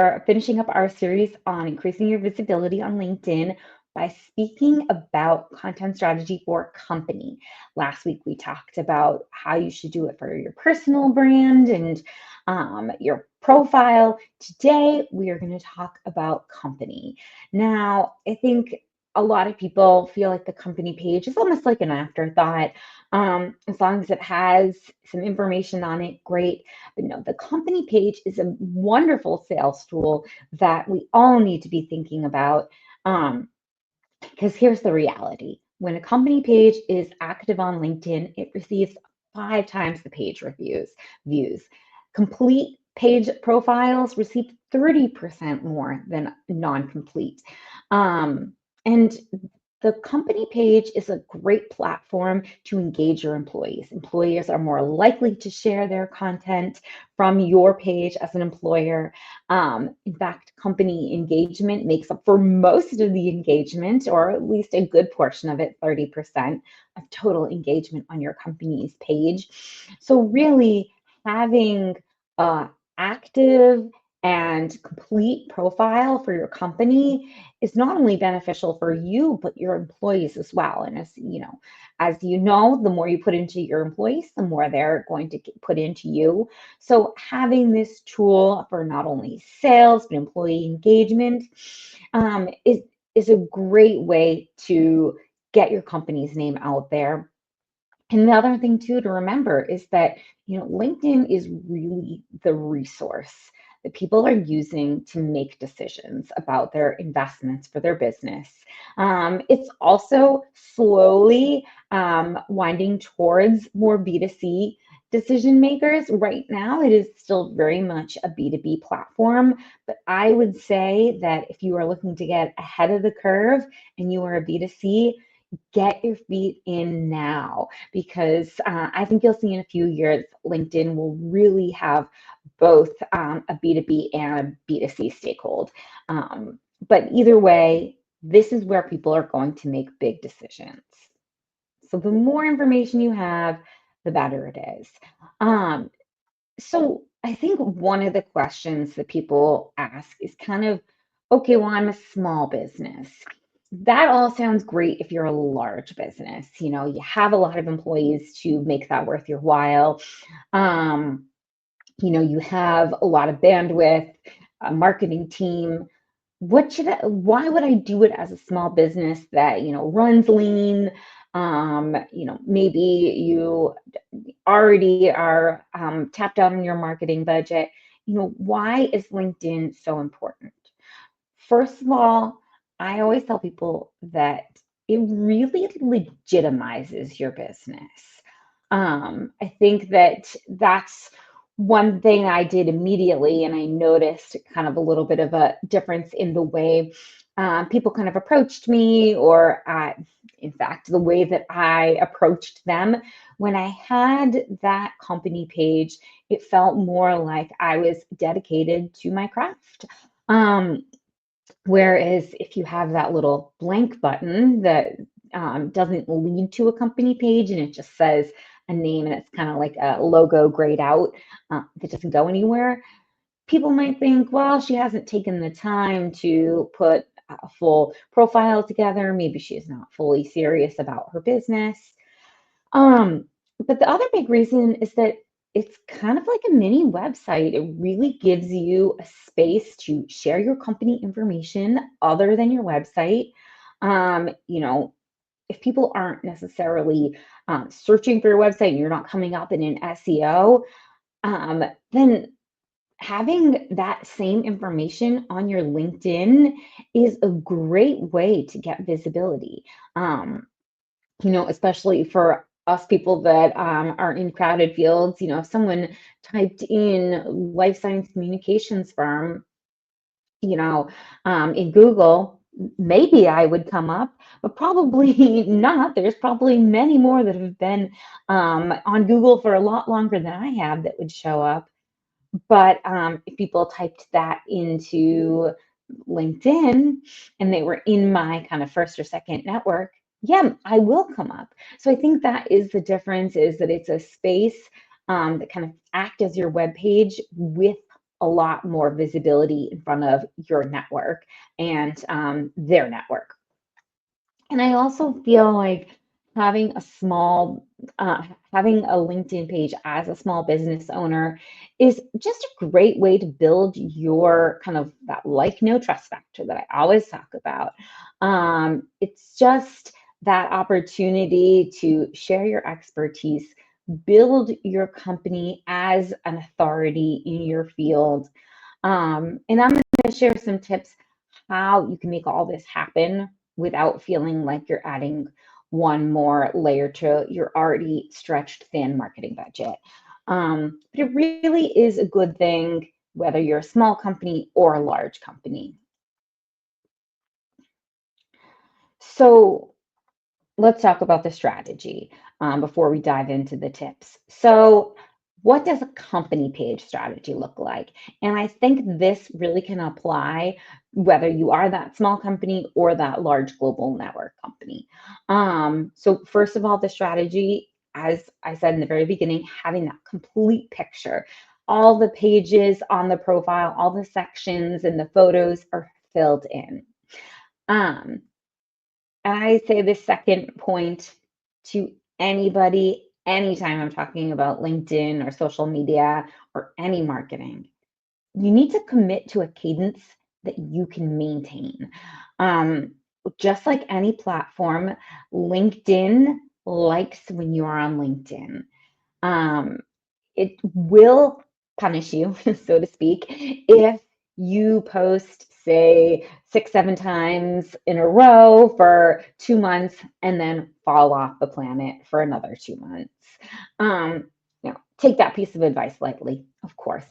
are finishing up our series on increasing your visibility on LinkedIn by speaking about content strategy for a company. Last week, we talked about how you should do it for your personal brand and your profile. Today, we are going to talk about company. Now, I think a lot of people feel like the company page is almost like an afterthought. As long as it has some information on it, great. But no, the company page is a wonderful sales tool that we all need to be thinking about. Because here's the reality. When a company page is active on LinkedIn, it receives 5 times the page views. Complete page profiles receive 30% more than non-complete. And the company page is a great platform to engage your employees. Employers are more likely to share their content from your page as an employer. In fact, company engagement makes up for most of the engagement, or at least a good portion of it, 30% of total engagement on your company's page. So really having active and complete profile for your company is not only beneficial for you, but your employees as well. And as you know, the more you put into your employees, the more they're going to put into you. So having this tool for not only sales, but employee engagement is a great way to get your company's name out there. And the other thing too to remember is that LinkedIn is really the resource that people are using to make decisions about their investments for their business. It's also slowly winding towards more B2C decision makers. Right now, it is still very much a B2B platform, but I would say that if you are looking to get ahead of the curve and you are a B2C, get your feet in now, because I think you'll see in a few years, LinkedIn will really have both a B2B and a B2C stakehold. But either way, this is where people are going to make big decisions. So the more information you have, the better it is. So I think one of the questions that people ask is kind of, okay, well, I'm a small business. That all sounds great if you're a large business. You have a lot of employees to make that worth your while. You have a lot of bandwidth, a marketing team. Why would I do it as a small business that, runs lean? Maybe you already are tapped out on your marketing budget. Why is LinkedIn so important? First of all, I always tell people that it really legitimizes your business. I think that that's one thing I did immediately, and I noticed kind of a little bit of a difference in the way people kind of approached me, or in fact, the way that I approached them. When I had that company page, it felt more like I was dedicated to my craft. Whereas if you have that little blank button that doesn't lead to a company page and it just says a name and it's kind of like a logo grayed out that doesn't go anywhere, people might think, well, she hasn't taken the time to put a full profile together. Maybe she's not fully serious about her business. But the other big reason is that it's kind of like a mini website. It really gives you a space to share your company information other than your website. If people aren't necessarily searching for your website and you're not coming up in an SEO, then having that same information on your LinkedIn is a great way to get visibility. Especially for us people that are in crowded fields. If someone typed in life science communications firm, in Google, maybe I would come up, but probably not. There's probably many more that have been on Google for a lot longer than I have that would show up. But if people typed that into LinkedIn and they were in my kind of first or second network, yeah, I will come up. So I think that is the difference, is that it's a space that kind of act as your web page with a lot more visibility in front of your network and their network. And I also feel like having a small, having a LinkedIn page as a small business owner is just a great way to build your kind of that like, no trust factor that I always talk about. It's just that opportunity to share your expertise, build your company as an authority in your field. And I'm going to share some tips how you can make all this happen without feeling like you're adding one more layer to your already stretched thin marketing budget. But it really is a good thing whether you're a small company or a large company. So let's talk about the strategy before we dive into the tips. So, what does a company page strategy look like? And I think this really can apply whether you are that small company or that large global network company. So, first of all, the strategy, as I said in the very beginning, having that complete picture. All the pages on the profile, all the sections and the photos are filled in. Um, and I say this second point to anybody, anytime I'm talking about LinkedIn or social media or any marketing. You need to commit to a cadence that you can maintain. Um, just like any platform, LinkedIn likes when you are on LinkedIn. Um, it will punish you, so to speak, if you post, say, 6, 7 times in a row for 2 months and then fall off the planet for another 2 months. Take that piece of advice lightly, of course.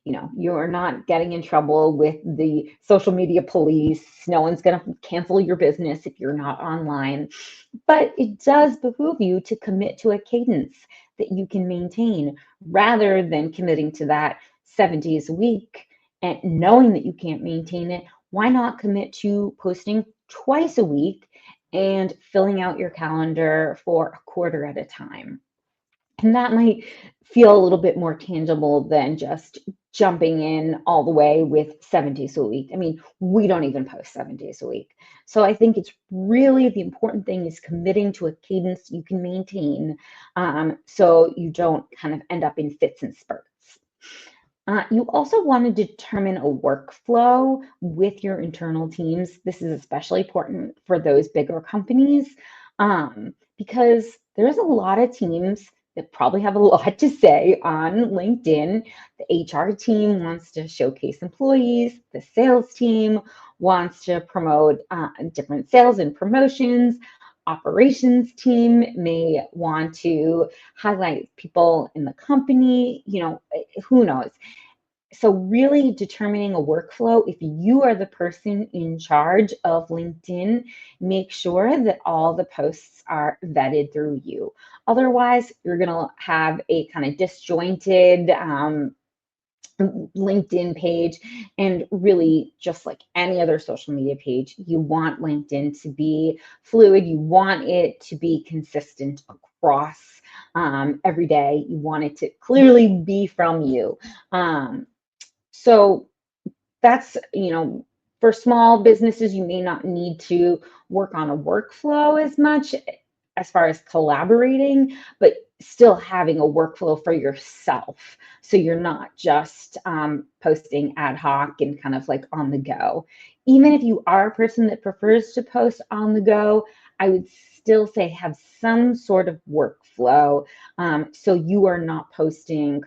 You're not getting in trouble with the social media police. No one's going to cancel your business if you're not online. But it does behoove you to commit to a cadence that you can maintain rather than committing to that 7 days a week and knowing that you can't maintain it. Why not commit to posting twice a week and filling out your calendar for a quarter at a time? And that might feel a little bit more tangible than just jumping in all the way with 7 days a week. I mean, we don't even post 7 days a week. So I think it's really the important thing is committing to a cadence you can maintain, so you don't kind of end up in fits and spurts. You also want to determine a workflow with your internal teams. This is especially important for those bigger companies, because there's a lot of teams that probably have a lot to say on LinkedIn. The HR team wants to showcase employees. The sales team wants to promote different sales and promotions. Operations team may want to highlight people in the company. Who knows? So really determining a workflow, if you are the person in charge of LinkedIn, make sure that all the posts are vetted through you. Otherwise, you're going to have a kind of disjointed LinkedIn page. And really, just like any other social media page, you want LinkedIn to be fluid. You want it to be consistent across every day. You want it to clearly be from you. So that's, for small businesses, you may not need to work on a workflow as much as far as collaborating, but still having a workflow for yourself. So you're not just posting ad hoc and kind of like on the go. Even if you are a person that prefers to post on the go, I would still say have some sort of workflow, so you are not posting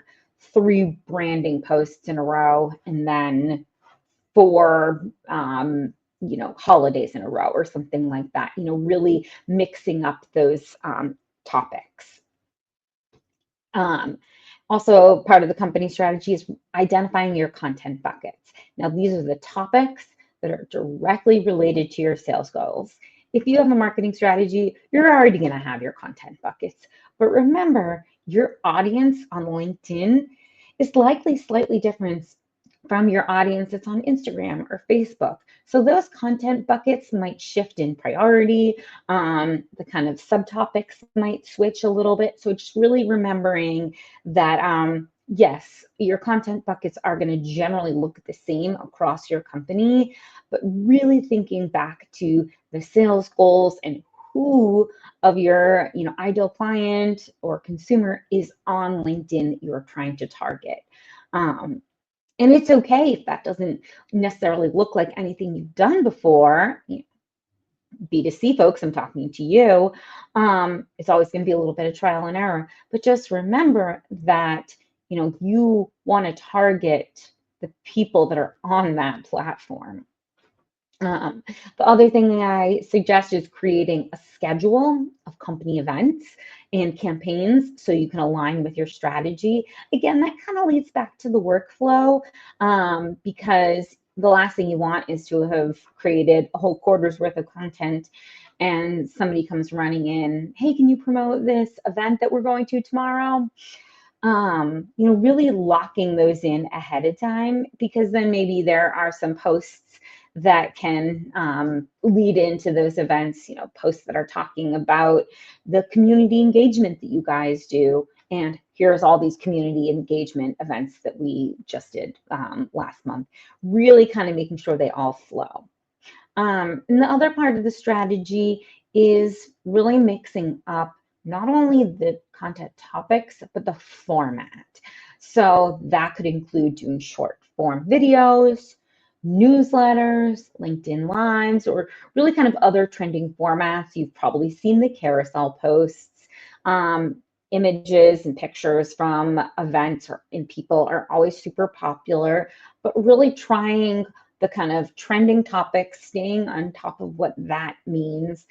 3 branding posts in a row and then 4 holidays in a row or something like that. Really mixing up those topics. Also, part of the company strategy is identifying your content buckets. Now, these are the topics that are directly related to your sales goals. If you have a marketing strategy, you're already going to have your content buckets. But remember, your audience on LinkedIn is likely slightly different from your audience that's on Instagram or Facebook. So those content buckets might shift in priority. The kind of subtopics might switch a little bit. So just really remembering that Yes, your content buckets are going to generally look the same across your company, but really thinking back to the sales goals and who of your, ideal client or consumer is on LinkedIn you're trying to target. Um, and it's okay if that doesn't necessarily look like anything you've done before. B2C folks, I'm talking to you. It's always going to be a little bit of trial and error, but just remember that you want to target the people that are on that platform. Um, the other thing that I suggest is creating a schedule of company events and campaigns so you can align with your strategy. Again, that kind of leads back to the workflow, because the last thing you want is to have created a whole quarter's worth of content and somebody comes running in, hey, can you promote this event that we're going to tomorrow? Really locking those in ahead of time, because then maybe there are some posts that can lead into those events, posts that are talking about the community engagement that you guys do. And here's all these community engagement events that we just did last month, really kind of making sure they all flow. And the other part of the strategy is really mixing up not only the content topics, but the format. So that could include doing short form videos, newsletters, LinkedIn Lives, or really kind of other trending formats. You've probably seen the carousel posts. Images and pictures from events and people are always super popular, but really trying the kind of trending topics, staying on top of what that means.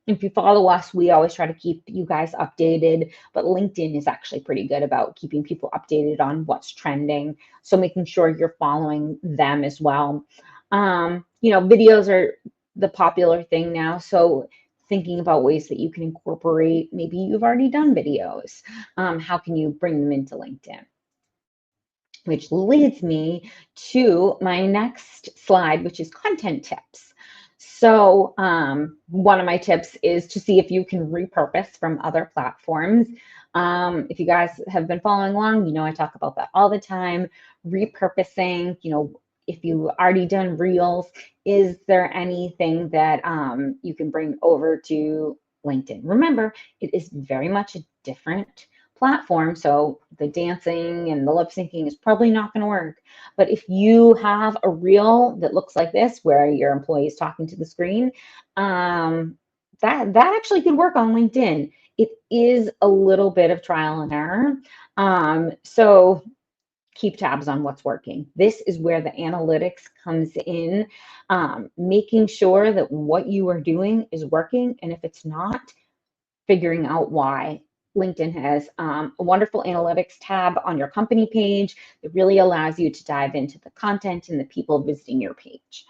If you follow us, we always try to keep you guys updated, but LinkedIn is actually pretty good about keeping people updated on what's trending. So making sure you're following them as well. Videos are the popular thing now. So thinking about ways that you can incorporate, maybe you've already done videos. How can you bring them into LinkedIn? Which leads me to my next slide, which is content tips. So one of my tips is to see if you can repurpose from other platforms. If you guys have been following along, I talk about that all the time. Repurposing, if you've already done Reels, is there anything that you can bring over to LinkedIn? Remember, it is very much a different platform, so the dancing and the lip syncing is probably not going to work. But if you have a reel that looks like this, where your employee is talking to the screen, that actually could work on LinkedIn. It is a little bit of trial and error. So keep tabs on what's working. This is where the analytics comes in, making sure that what you are doing is working. And if it's not, figuring out why. LinkedIn has a wonderful analytics tab on your company page that really allows you to dive into the content and the people visiting your page.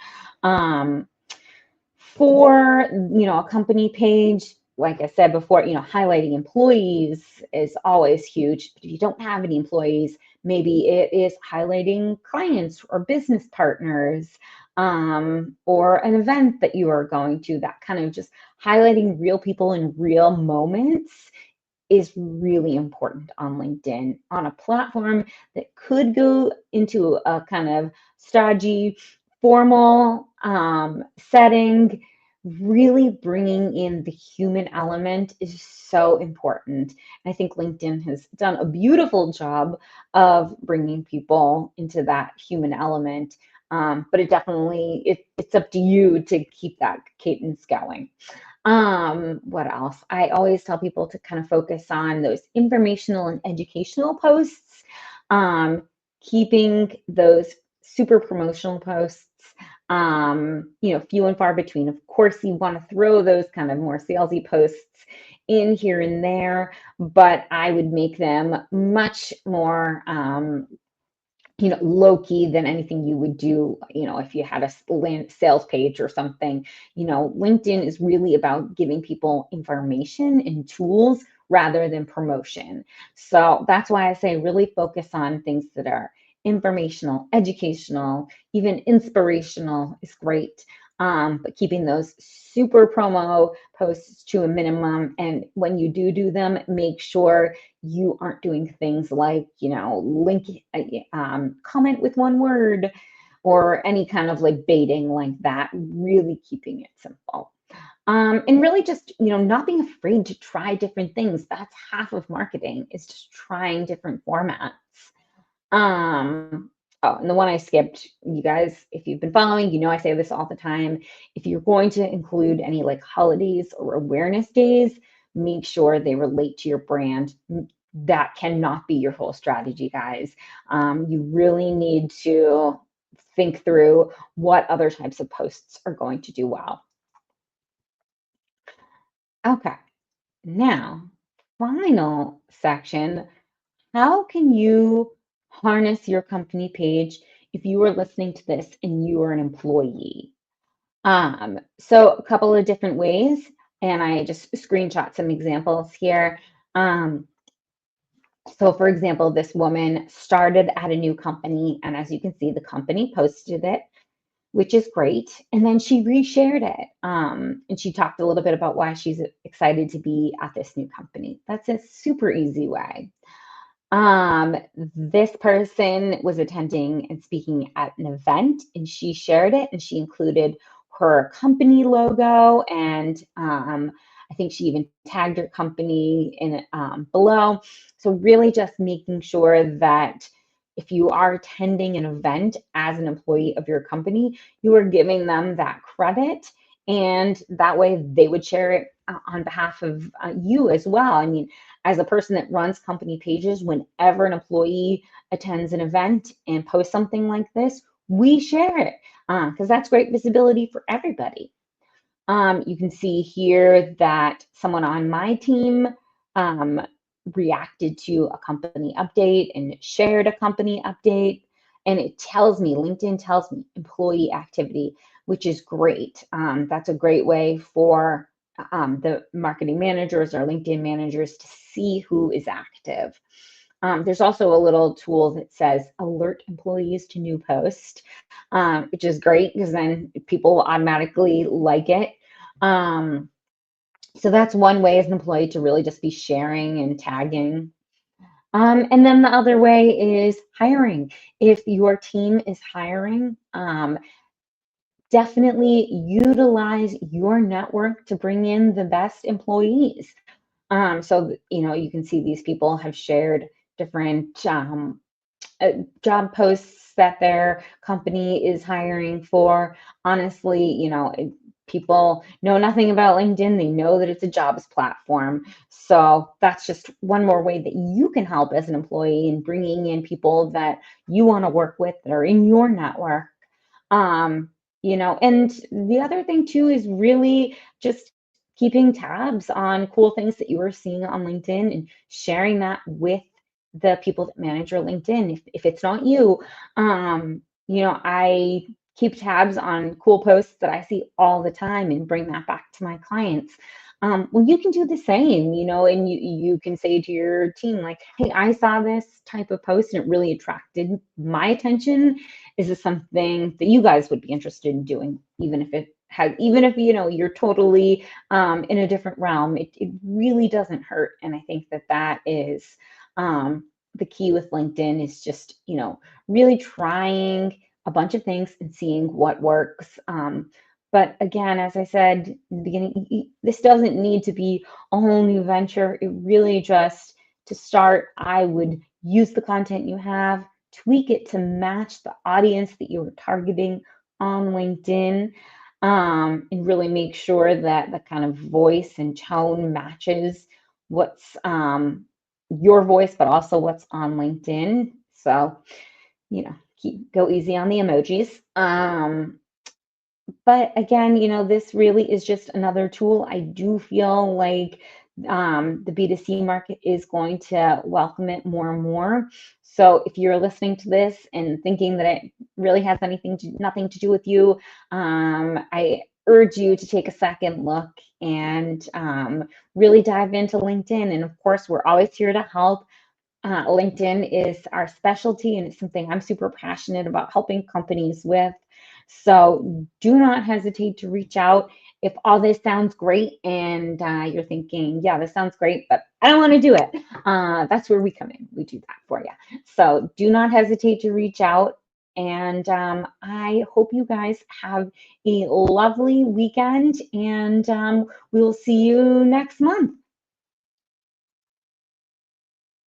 For a company page, like I said before, highlighting employees is always huge. But if you don't have any employees, maybe it is highlighting clients or business partners, or an event that you are going to. That kind of just highlighting real people in real moments is really important on LinkedIn, on a platform that could go into a kind of stodgy, formal setting. Really bringing in the human element is so important. I think LinkedIn has done a beautiful job of bringing people into that human element. But it's up to you to keep that cadence going. What else? I always tell people to kind of focus on those informational and educational posts, keeping those super promotional posts, few and far between. Of course, you want to throw those kind of more salesy posts in here and there, but I would make them much more low key than anything you would do, if you had a sales page or something. LinkedIn is really about giving people information and tools rather than promotion. So that's why I say really focus on things that are informational, educational, even inspirational is great. but keeping those super promo posts to a minimum. And when you do them, make sure you aren't doing things like, link, comment with one word or any kind of like baiting like that, really keeping it simple. And really just, not being afraid to try different things. That's half of marketing is just trying different formats. Oh, and the one I skipped, you guys, if you've been following, I say this all the time. If you're going to include any like holidays or awareness days, make sure they relate to your brand. That cannot be your whole strategy, guys. You really need to think through what other types of posts are going to do well. Okay, now, final section. How can you harness your company page if you are listening to this and you are an employee? So a couple of different ways, and I just screenshot some examples here. Um, so for example, this woman started at a new company, and as you can see, the company posted it, which is great. And then she reshared it. And she talked a little bit about why she's excited to be at this new company. That's a super easy way. This person was attending and speaking at an event, and she shared it, and she included her company logo, and I think she even tagged her company in below. So really just making sure that if you are attending an event as an employee of your company, you are giving them that credit, and that way they would share it on behalf of you as well. I mean, as a person that runs company pages, whenever an employee attends an event and posts something like this, we share it because that's great visibility for everybody. You can see here that someone on my team reacted to a company update and shared a company update. And it tells me, LinkedIn tells me employee activity, which is great. That's a great way for the marketing managers or LinkedIn managers to see who is active. There's also a little tool that says alert employees to new post, which is great because then people will automatically like it. So that's one way as an employee to really just be sharing and tagging. And then the other way is hiring. If your team is hiring, definitely utilize your network to bring in the best employees. So, you can see these people have shared different job posts that their company is hiring for. Honestly, people know nothing about LinkedIn. They know that it's a jobs platform. So that's just one more way that you can help as an employee in bringing in people that you want to work with that are in your network. And the other thing too is really just keeping tabs on cool things that you are seeing on LinkedIn and sharing that with the people that manage your LinkedIn. If it's not you, I keep tabs on cool posts that I see all the time and bring that back to my clients. Well, you can do the same, and you can say to your team, like, hey, I saw this type of post and it really attracted my attention. Is this something that you guys would be interested in doing, even if you're totally in a different realm? It really doesn't hurt. And I think that is the key with LinkedIn is just, really trying a bunch of things and seeing what works. But again, as I said in the beginning, this doesn't need to be a whole new venture. It really just, to start, I would use the content you have, tweak it to match the audience that you were targeting on LinkedIn, and really make sure that the kind of voice and tone matches what's your voice, but also what's on LinkedIn. So, go easy on the emojis. But again, this really is just another tool. I do feel like the B2C market is going to welcome it more and more. So if you're listening to this and thinking that it really has nothing to do with you, I urge you to take a second look and really dive into LinkedIn. And of course, we're always here to help. LinkedIn is our specialty, and it's something I'm super passionate about helping companies with. So do not hesitate to reach out. If all this sounds great and you're thinking, yeah, this sounds great, but I don't want to do it, that's where we come in. We do that for you. So do not hesitate to reach out. And I hope you guys have a lovely weekend, and we will see you next month.